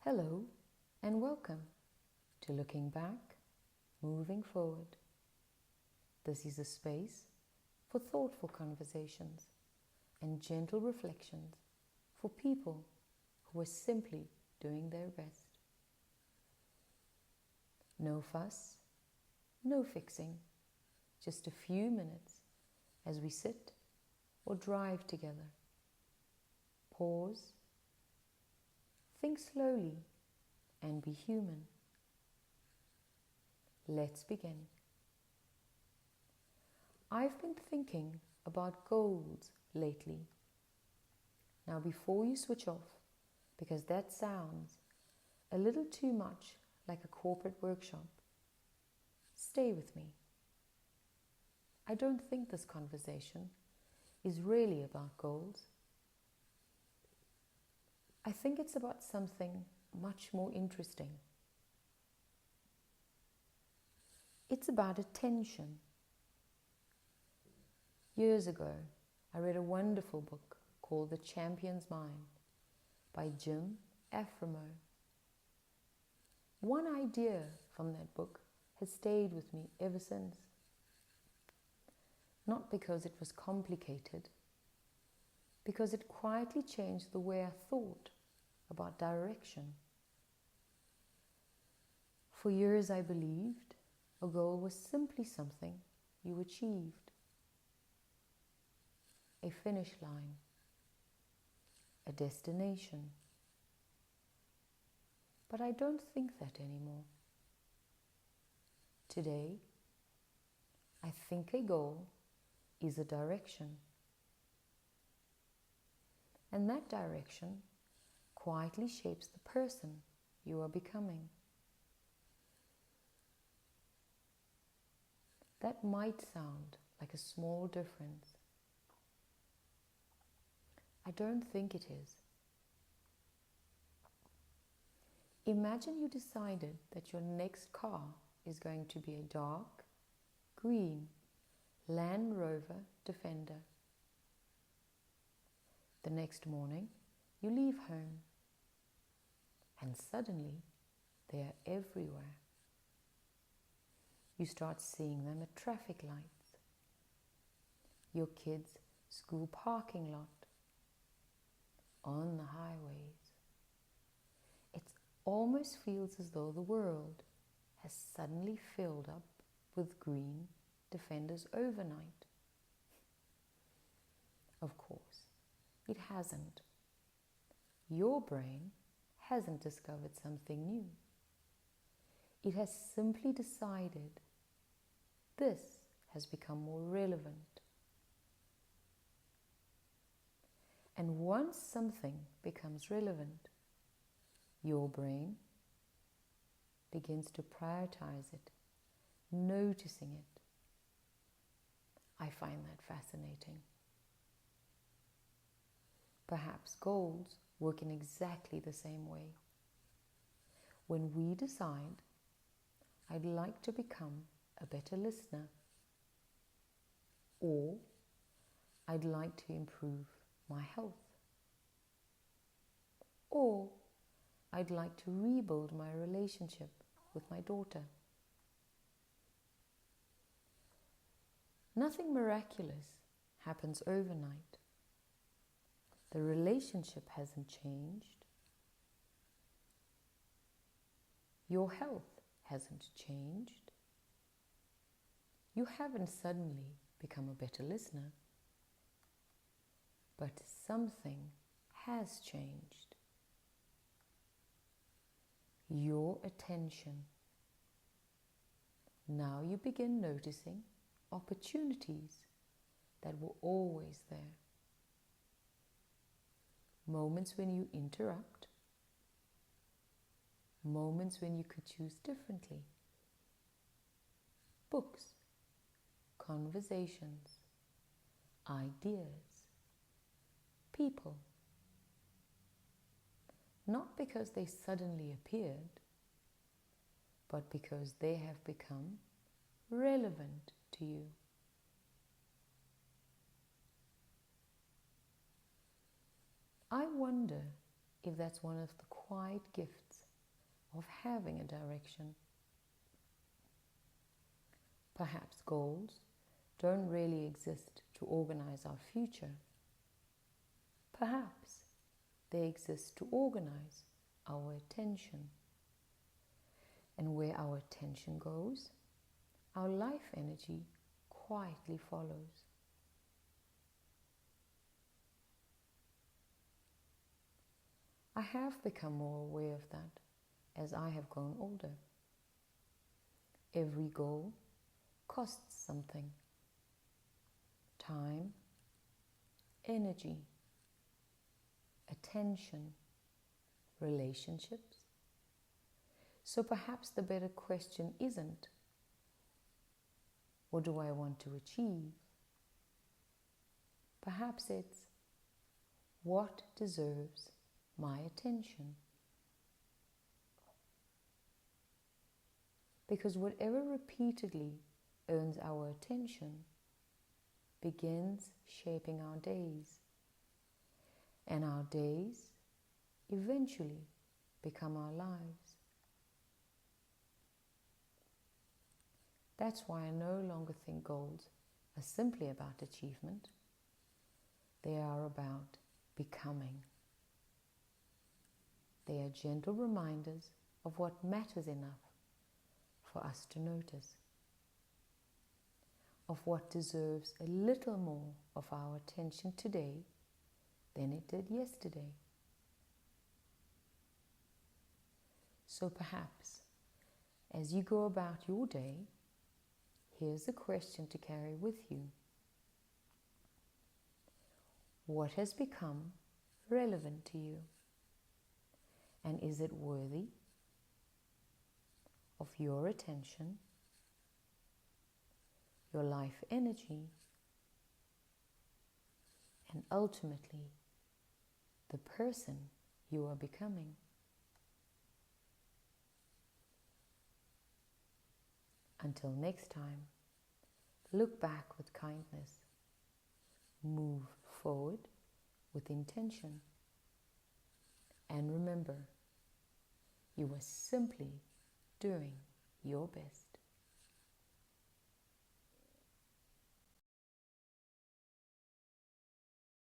Hello and welcome to Looking Back, Moving Forward. This is a space for thoughtful conversations and gentle reflections for people who are simply doing their best. No fuss, no fixing, just a few minutes as we sit or drive together. Pause, think slowly, and be human. Let's begin. I've been thinking about goals lately. Now, before you switch off, because that sounds a little too much like a corporate workshop, stay with me. I don't think this conversation is really about goals. I think it's about something much more interesting. It's about attention. Years ago, I read a wonderful book called The Champion's Mind by Jim Afremow. One idea from that book has stayed with me ever since. Not because it was complicated, because it quietly changed the way I thought about direction. For years I believed a goal was simply something you achieved. A finish line, a destination. But I don't think that anymore. Today, I think a goal is a direction. And that direction quietly shapes the person you are becoming. That might sound like a small difference. I don't think it is. Imagine you decided that your next car is going to be a dark green Land Rover Defender. The next morning, you leave home, and suddenly they are everywhere. You start seeing them at traffic lights, your kids' school parking lot, on the highways. It almost feels as though the world has suddenly filled up with green Defenders overnight. Of course, it hasn't. Your brain hasn't discovered something new. It has simply decided this has become more relevant. And once something becomes relevant, your brain begins to prioritize it, noticing it. I find that fascinating. Perhaps goals work in exactly the same way. When we decide, I'd like to become a better listener, or I'd like to improve my health, or I'd like to rebuild my relationship with my daughter. Nothing miraculous happens overnight. The relationship hasn't changed. Your health hasn't changed. You haven't suddenly become a better listener. But something has changed. Your attention. Now you begin noticing opportunities that were always there. Moments when you interrupt. Moments when you could choose differently. Books, conversations, ideas, people. Not because they suddenly appeared, but because they have become relevant to you. I wonder if that's one of the quiet gifts of having a direction. Perhaps goals don't really exist to organize our future. Perhaps they exist to organize our attention. And where our attention goes, our life energy quietly follows. I have become more aware of that as I have grown older. Every goal costs something: time, energy, attention, relationships. So perhaps the better question isn't, what do I want to achieve? Perhaps it's, what deserves my attention? Because whatever repeatedly earns our attention begins shaping our days, and our days eventually become our lives. That's why I no longer think goals are simply about achievement. They are about becoming. They are gentle reminders of what matters enough for us to notice, of what deserves a little more of our attention today than it did yesterday. So perhaps, as you go about your day, here's a question to carry with you. What has become relevant to you? And is it worthy of your attention, your life energy, and ultimately the person you are becoming? Until next time, look back with kindness, move forward with intention, and remember, you are simply doing your best.